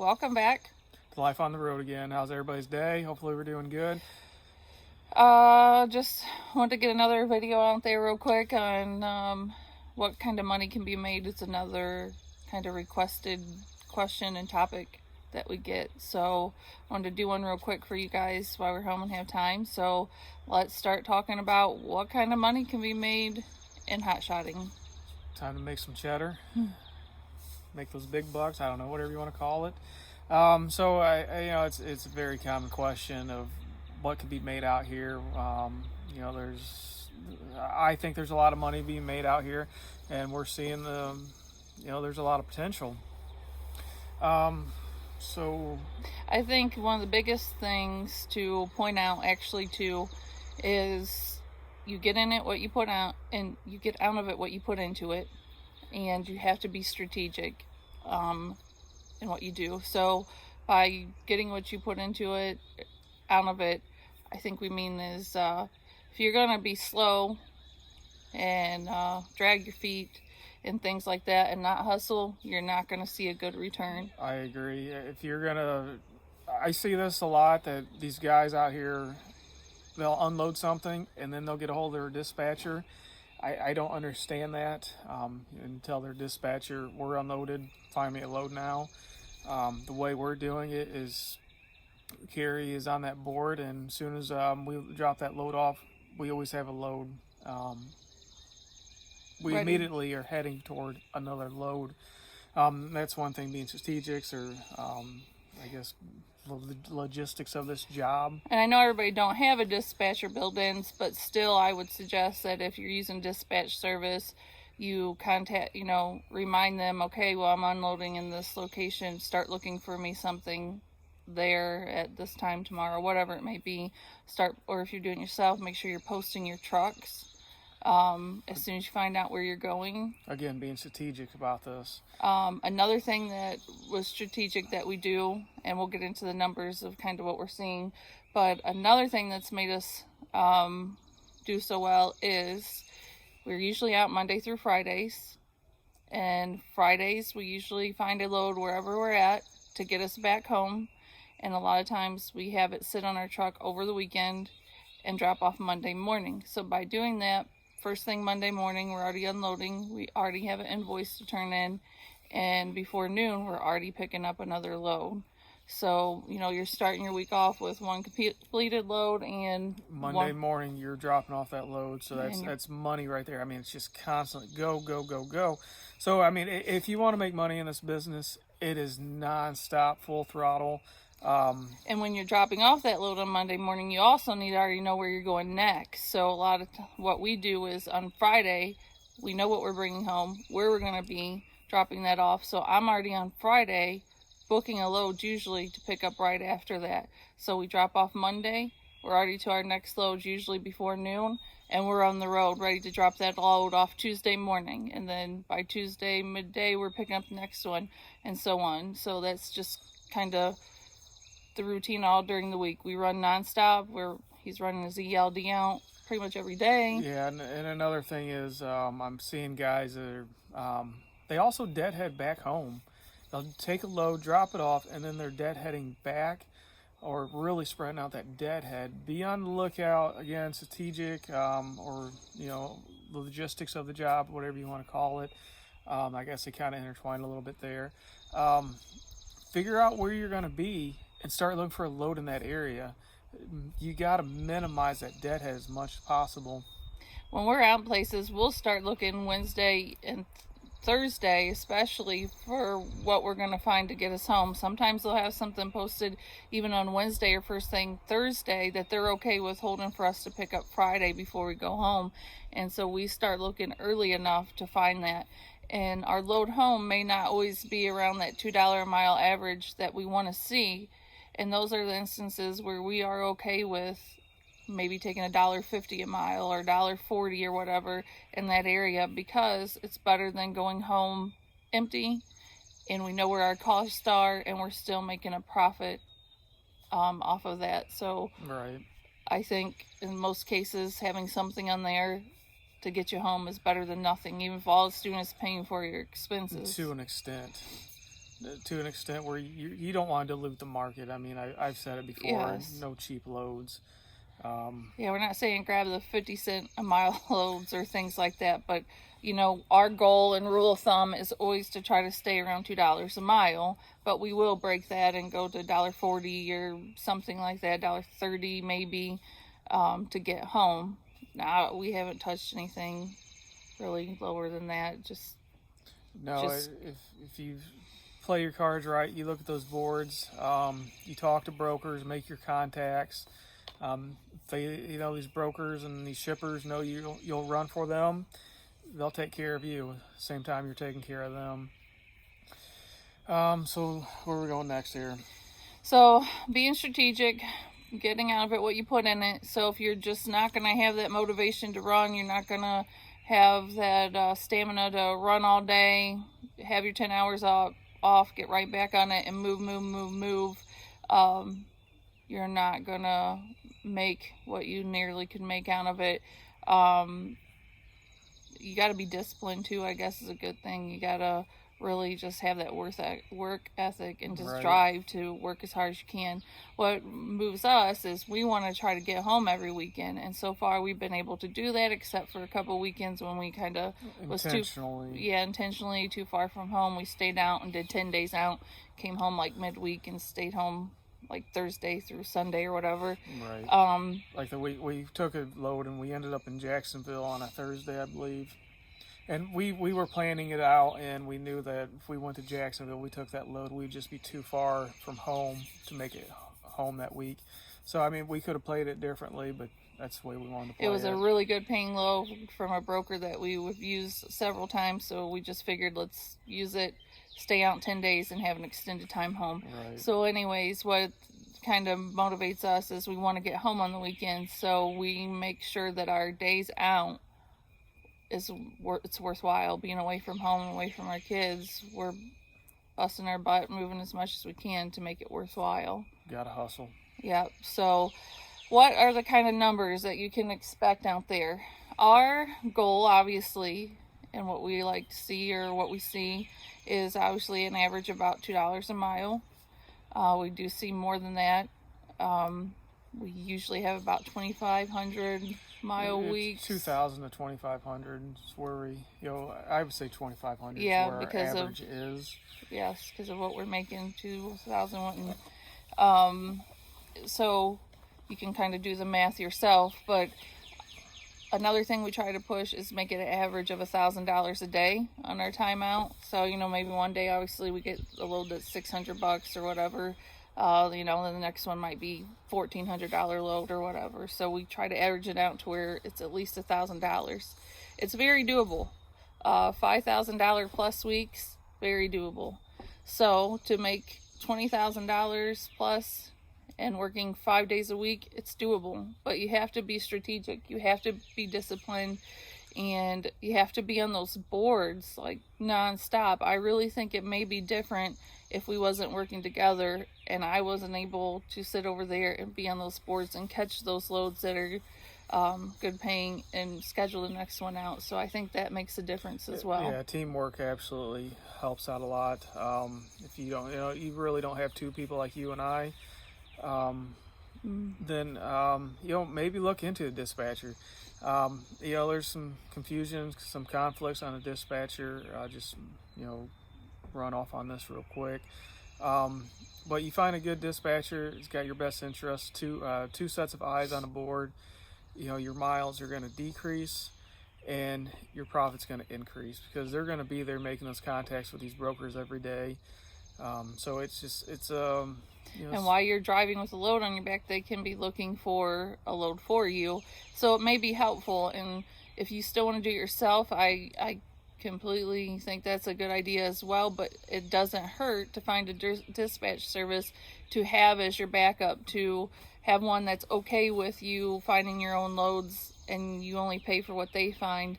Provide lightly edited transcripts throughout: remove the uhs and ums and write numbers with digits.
welcome back. Life on the road again. How's everybody's day? Hopefully we're doing good. Just want to get another video out there real quick on what kind of money can be made. It's another kind of requested question and topic that we get. So I wanted to do one real quick for you guys while we're home and have time. So let's start talking about what kind of money can be made in hotshotting. Time to make some cheddar. Make those big bucks. I don't know, whatever you want to call it. So it's a very common question of what could be made out here. I think there's a lot of money being made out here, and we're seeing there's a lot of potential. So I think one of the biggest things to point out actually too is you get in it what you put out, and you get out of it what you put into it, and you have to be strategic in what you do. So by getting what you put into it, out of it, I think we mean is if you're gonna be slow and drag your feet and things like that and not hustle, you're not gonna see a good return. I agree. I see this a lot, that these guys out here, they'll unload something and then they'll get a hold of their dispatcher. I don't understand that. And tell their dispatcher, we're unloaded, find me a load now. The way we're doing it is Carrie is on that board, and as soon as we drop that load off, we always have a load. We Ready. Immediately are heading toward another load. That's one thing, being strategics, or I guess logistics of this job. And I know everybody don't have a dispatcher built-in, but still I would suggest that if you're using dispatch service, you remind them, okay, well, I'm unloading in this location, start looking for me something there at this time tomorrow, whatever it may be. Or if you're doing it yourself, make sure you're posting your trucks as soon as you find out where you're going. Again, being strategic about this. Another thing that was strategic that we do, and we'll get into the numbers of kind of what we're seeing, but another thing that's made us do so well is we're usually out Monday through Fridays, and Fridays we usually find a load wherever we're at to get us back home, and a lot of times we have it sit on our truck over the weekend and drop off Monday morning. So by doing that, first thing Monday morning, we're already unloading, we already have an invoice to turn in, and before noon we're already picking up another load. So you're starting your week off with one completed load, and Monday morning you're dropping off that load. So that's money right there. I mean, it's just constantly go, go, go, go. So I mean, if you want to make money in this business, it is non-stop, full throttle. And when you're dropping off that load on Monday morning, you also need to already know where you're going next. So a lot of what we do is on Friday, we know what we're bringing home, where we're going to be dropping that off. So I'm already on Friday booking a load usually to pick up right after that. So we drop off Monday, we're already to our next load usually before noon, and we're on the road ready to drop that load off Tuesday morning. And then by Tuesday midday, we're picking up the next one, and so on. So that's just kind of the routine all during the week. We run nonstop. He's running his ELD out pretty much every day. Yeah, and another thing is I'm seeing guys that are they also deadhead back home. They'll take a load, drop it off, and then they're deadheading back, or really spreading out that deadhead. Be on the lookout, again, strategic, or logistics of the job, whatever you want to call it. I guess they kind of intertwine a little bit there. Figure out where you're going to be and start looking for a load in that area. You got to minimize that deadhead as much as possible. When we're out places, we'll start looking Wednesday and Thursday, especially for what we're going to find to get us home. Sometimes they'll have something posted even on Wednesday or first thing Thursday that they're okay with holding for us to pick up Friday before we go home. And so we start looking early enough to find that. And our load home may not always be around that $2 a mile average that we want to see. And those are the instances where we are okay with maybe taking $1.50 a mile or $1.40 or whatever in that area, because it's better than going home empty and we know where our costs are and we're still making a profit off of that. So right. I think in most cases having something on there to get you home is better than nothing, even if all it's doing is paying for your expenses. To an extent. to an extent where you don't want to dilute the market. I mean, I've said it before. Yes. No cheap loads. Yeah, we're not saying grab the 50 cent a mile loads or things like that, but our goal and rule of thumb is always to try to stay around $2 a mile, but we will break that and go to $1.40 or something like that, $1.30 maybe, to get home. Now, we haven't touched anything really lower than that. If you play your cards right, you look at those boards, you talk to brokers, make your contacts. These brokers and these shippers know you'll run for them. They'll take care of you. Same time you're taking care of them. So where are we going next here? So being strategic, getting out of it what you put in it. So if you're just not going to have that motivation to run, you're not going to have that stamina to run all day, have your 10 hours off, get right back on it and move. You're not going to make what you nearly could make out of it. You got to be disciplined too, I guess, is a good thing. You got to really just have that work ethic and just drive to work as hard as you can. What moves us is we want to try to get home every weekend, and so far we've been able to do that, except for a couple weekends when we kind of was intentionally too far from home. We stayed out and did 10 days out, came home like midweek and stayed home like Thursday through Sunday or whatever. Right. Like we took a load and we ended up in Jacksonville on a Thursday, I believe. And we were planning it out, and we knew that if we went to Jacksonville, we took that load, we'd just be too far from home to make it home that week. So, I mean, we could have played it differently, but that's the way we wanted to play it. It was a really good paying low from a broker that we would use several times, so we just figured let's use it, stay out 10 days, and have an extended time home. Right. So anyways, what kind of motivates us is we want to get home on the weekend, so we make sure that our days out it's worthwhile. Being away from home, away from our kids, we're busting our butt, moving as much as we can to make it worthwhile. Gotta hustle. Yeah. So what are the kind of numbers that you can expect out there? Our goal, obviously, and what we like to see or what we see is obviously an average about $2 a mile. We do see more than that. We usually have about 2,500 mile weeks. 2,000 to 2,500 is where I would say 2,500 yeah, is where because our average is. Yes, because of what we're making, 2,000. So you can kind of do the math yourself. But another thing we try to push is make it an average of $1,000 a day on our timeout. So, maybe one day, obviously, we get a load that's $600 or whatever. Then the next one might be $1,400 load or whatever. So we try to average it out to where it's at least $1,000. It's very doable. $5,000 plus weeks, very doable. So to make $20,000 plus and working 5 days a week, it's doable. But you have to be strategic. You have to be disciplined. And you have to be on those boards like nonstop. I really think it may be different if we wasn't working together and I wasn't able to sit over there and be on those boards and catch those loads that are good paying and schedule the next one out. So I think that makes a difference as well. Yeah, teamwork absolutely helps out a lot. If you don't, you really don't have two people like you and I, then maybe look into a dispatcher. There's some confusion, some conflicts on a dispatcher. Just run off on this real quick. But you find a good dispatcher, it's got your best interests, two sets of eyes on a board. Your miles are going to decrease and your profit's going to increase because they're going to be there making those contacts with these brokers every day. So and while you're driving with a load on your back, they can be looking for a load for you. So it may be helpful. And if you still want to do it yourself, I completely think that's a good idea as well. But it doesn't hurt to find a dispatch service to have as your backup, to have one that's okay with you finding your own loads and you only pay for what they find.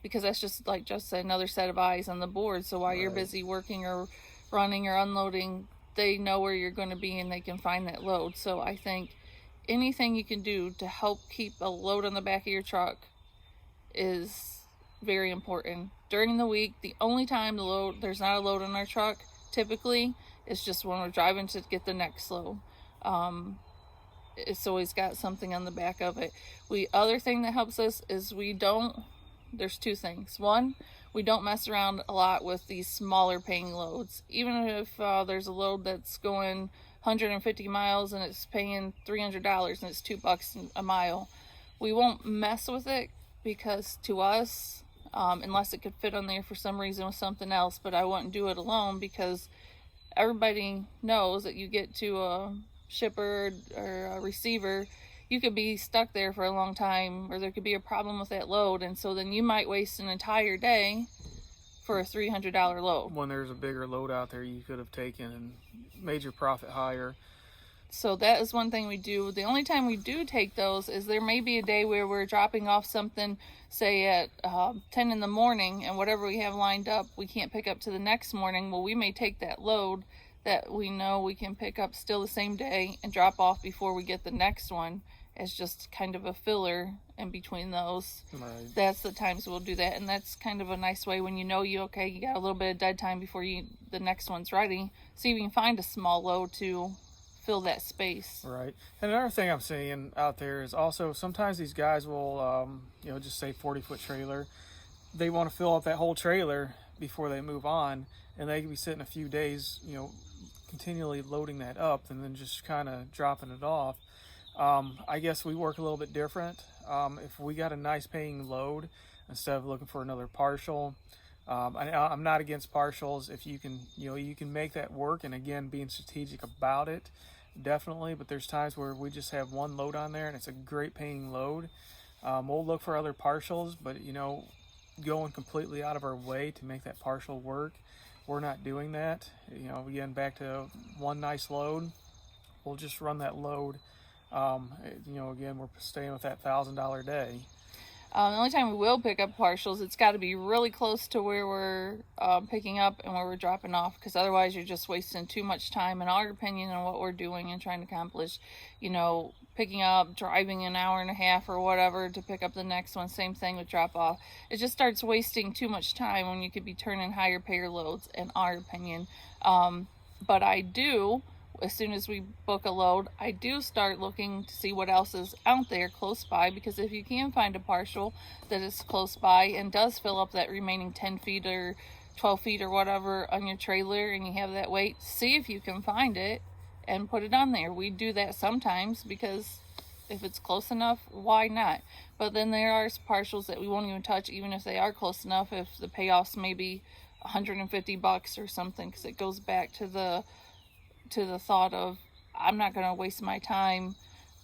Because that's just, like just another set of eyes on the board. So while you're busy working or running or unloading, they know where you're going to be and they can find that load. So I think anything you can do to help keep a load on the back of your truck is very important. During the week, the only time there's not a load on our truck, typically. It's just when we're driving to get the next load. It's always got something on the back of it. Other thing that helps us is there's two things. One, we don't mess around a lot with these smaller paying loads. Even if there's a load that's going 150 miles and it's paying $300 and it's $2 a mile, we won't mess with it, because to us, unless it could fit on there for some reason with something else, but I wouldn't do it alone, because everybody knows that you get to a shipper or a receiver, you could be stuck there for a long time, or there could be a problem with that load, and so then you might waste an entire day for a $300 load. When there's a bigger load out there you could have taken and made your profit higher. So that is one thing we do. The only time we do take those is there may be a day where we're dropping off something, say at 10 in the morning, and whatever we have lined up we can't pick up to the next morning. Well, we may take that load that we know we can pick up still the same day and drop off before we get the next one, as just kind of a filler in between those. Right. That's the times we'll do that, and that's kind of a nice way when you know you got a little bit of dead time before the next one's ready, so you can find a small load to fill that space. Right. And another thing I'm seeing out there is also sometimes these guys will just say 40-foot trailer, they want to fill up that whole trailer before they move on, and they can be sitting a few days continually loading that up and then just kind of dropping it off. I guess we work a little bit different. If we got a nice paying load, instead of looking for another partial, I'm not against partials if you can you can make that work, and again, being strategic about it, definitely. But there's times where we just have one load on there and it's a great paying load. We'll look for other partials, but going completely out of our way to make that partial work, we're not doing that. Again, back to one nice load, we'll just run that load. Again, we're staying with that $1,000 day. The only time we will pick up partials, it's got to be really close to where we're picking up and where we're dropping off, because otherwise you're just wasting too much time, in our opinion, on what we're doing and trying to accomplish. Picking up, driving an hour and a half or whatever to pick up the next one, same thing with drop off. It just starts wasting too much time when you could be turning higher payer loads, in our opinion. But I do, as soon as we book a load, I do start looking to see what else is out there close by, because if you can find a partial that is close by and does fill up that remaining 10 feet or 12 feet or whatever on your trailer, and you have that weight, see if you can find it and put it on there. We do that sometimes, because if it's close enough, why not? But then there are partials that we won't even touch, even if they are close enough, if the payoff's maybe $150 or something, because it goes back to the thought of, I'm not going to waste my time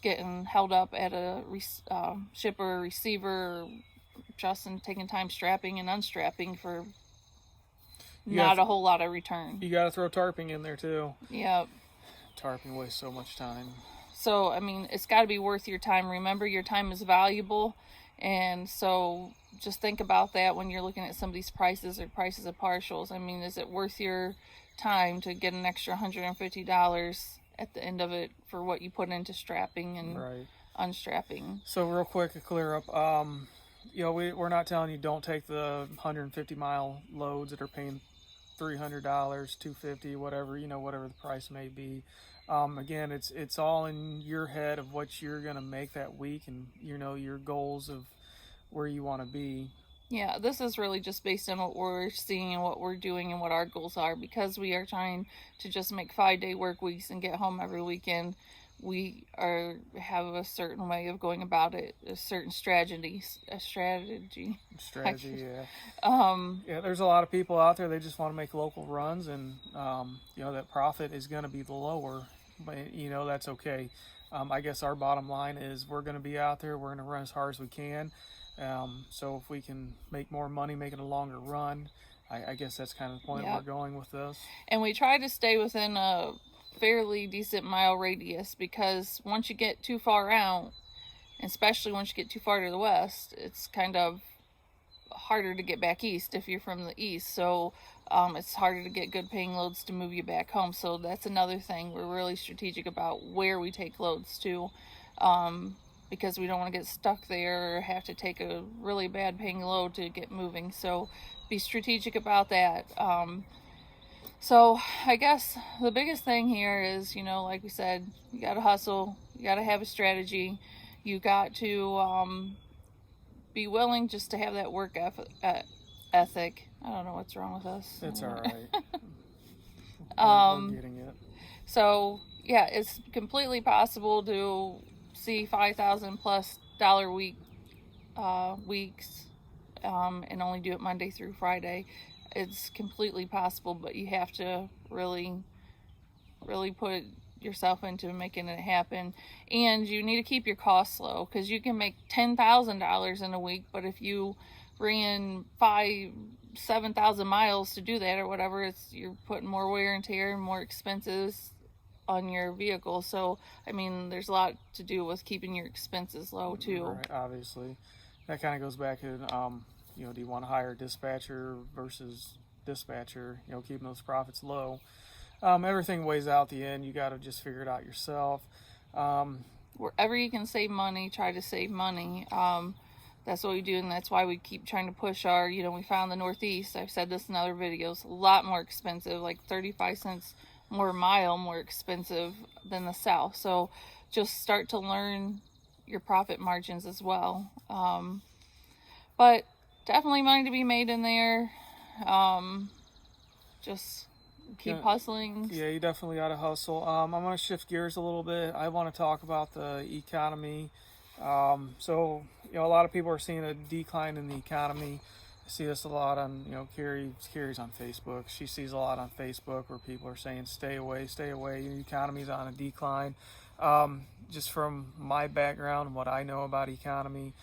getting held up at a shipper or receiver, Justin taking time strapping and unstrapping for not a whole lot of return. You got to throw tarping in there too. Yep. Tarping wastes so much time. So, it's got to be worth your time. Remember, your time is valuable, and so just think about that when you're looking at some of these prices or prices of partials. Is it worth your time to get an extra $150 at the end of it for what you put into strapping and unstrapping? So real quick to clear up, we're not telling you don't take the 150 mile loads that are paying $300, $250, whatever the price may be. Again, it's all in your head of what you're gonna make that week, and your goals of where you want to be. Yeah, this is really just based on what we're seeing and what we're doing and what our goals are, because we are trying to just make 5-day work weeks and get home every weekend. We have a certain way of going about it, a certain strategy. Yeah. There's a lot of people out there, they just want to make local runs, and that profit is going to be the lower, but that's okay. I guess our bottom line is we're going to be out there, we're going to run as hard as we can. So if we can make more money making a longer run, I guess that's kind of the point we're going with this. And we try to stay within a fairly decent mile radius, because once you get too far out, especially once you get too far to the west, it's kind of harder to get back east if you're from the east. So it's harder to get good paying loads to move you back home. So that's another thing. We're really strategic about where we take loads to, because we don't want to get stuck there or have to take a really bad paying load to get moving. So be strategic about that. So I guess the biggest thing here is, like we said, you got to hustle, you got to have a strategy, you got to be willing just to have that work ethic. I don't know what's wrong with us. It's all right. We're getting it. So yeah, it's completely possible to see $5,000+ weeks, and only do it Monday through Friday. It's completely possible, but you have to really, really put yourself into making it happen. And you need to keep your costs low, because you can make $10,000 in a week, but if you ran 7,000 miles to do that or whatever, you're putting more wear and tear and more expenses on your vehicle. So I mean, there's a lot to do with keeping your expenses low too. Right, obviously. That kind of goes back to do you want to hire a dispatcher versus dispatcher, keeping those profits low. Everything weighs out the end. You got to just figure it out yourself. Wherever you can save money, try to save money. That's what we do, and that's why we keep trying to push our, we found the Northeast, I've said this in other videos, a lot more expensive, like 35 cents more a mile more expensive than the South. So just start to learn your profit margins as well. But definitely money to be made in there. Just keep hustling. Yeah, you definitely got to hustle. I'm going to shift gears a little bit. I want to talk about the economy. So, a lot of people are seeing a decline in the economy. I see this a lot on, Carrie's on Facebook. She sees a lot on Facebook where people are saying, stay away, the economy's on a decline. Just from my background and what I know about economy,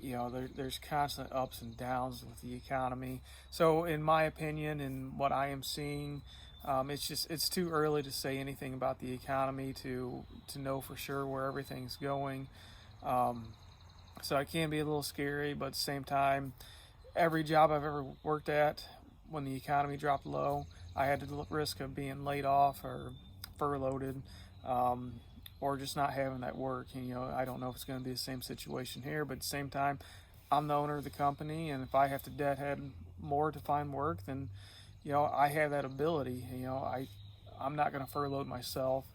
there's constant ups and downs with the economy. So in my opinion and what I am seeing, it's too early to say anything about the economy to know for sure where everything's going. So it can be a little scary, but at the same time, every job I've ever worked at, when the economy dropped low, I had the risk of being laid off or furloughed, or just not having that work. And, I don't know if it's going to be the same situation here, but at the same time, I'm the owner of the company, and if I have to deadhead more to find work, then, I have that ability. I'm not going to furlough myself.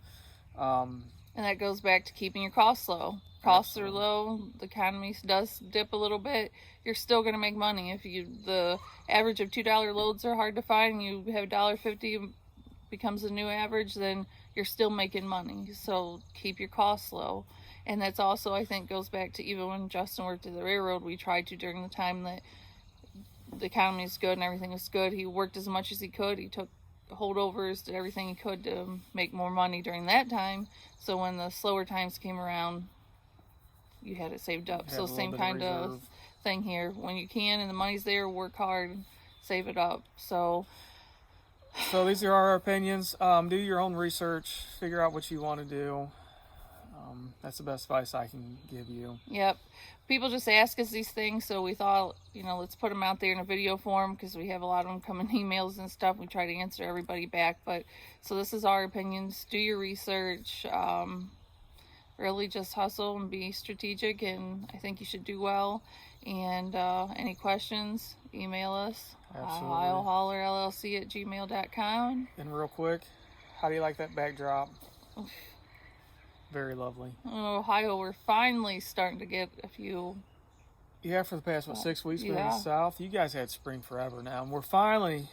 And that goes back to keeping your costs low. Costs are low, the economy does dip a little bit, you're still going to make money. If the average of $2 loads are hard to find, you have $1.50 becomes the new average, then you're still making money. So keep your costs low. And that's also, I think, goes back to even when Justin worked at the railroad, we tried to, during the time that the economy was good and everything was good, he worked as much as he could. He took holdovers, did everything he could to make more money during that time. So when the slower times came around, you had it saved up. So same kind of thing here. When you can and the money's there, work hard, save it up. So these are our opinions. Do your own research. Figure out what you want to do. That's the best advice I can give you. Yep. People just ask us these things, so we thought, let's put them out there in a video form, because we have a lot of them coming emails and stuff. We try to answer everybody back. But so this is our opinions. Do your research. Really just hustle and be strategic, and I think you should do well. And any questions, email us. Absolutely. IoHollerLLC@gmail.com. And real quick, how do you like that backdrop? Very lovely. Ohio, we're finally starting to get a few. Yeah, for the past 6 weeks, we've been in the South. You guys had spring forever now, and we're finally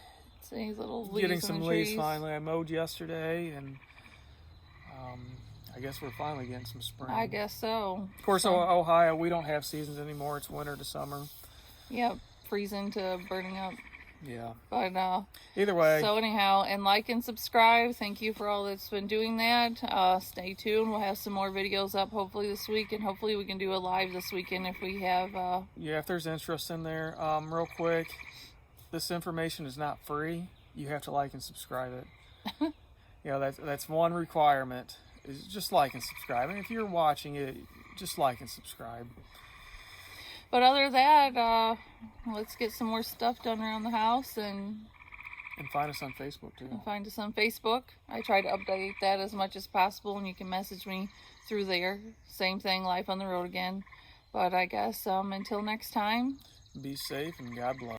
getting some leaves. Finally, I mowed yesterday, and I guess we're finally getting some spring. I guess so. Of course, Ohio, we don't have seasons anymore. It's winter to summer. Yep, freezing to burning up. Yeah. But either way. So anyhow, and like and subscribe. Thank you for all that's been doing that. Stay tuned. We'll have some more videos up hopefully this week, and hopefully we can do a live this weekend if we have. Yeah, if there's interest in there. Real quick, this information is not free. You have to like and subscribe it. That's one requirement. Is just like and subscribe. And if you're watching it, just like and subscribe. But other than that, let's get some more stuff done around the house, and find us on Facebook too. Find us on Facebook. I try to update that as much as possible, and you can message me through there. Same thing, Life on the Road again. But I guess until next time, be safe and God bless.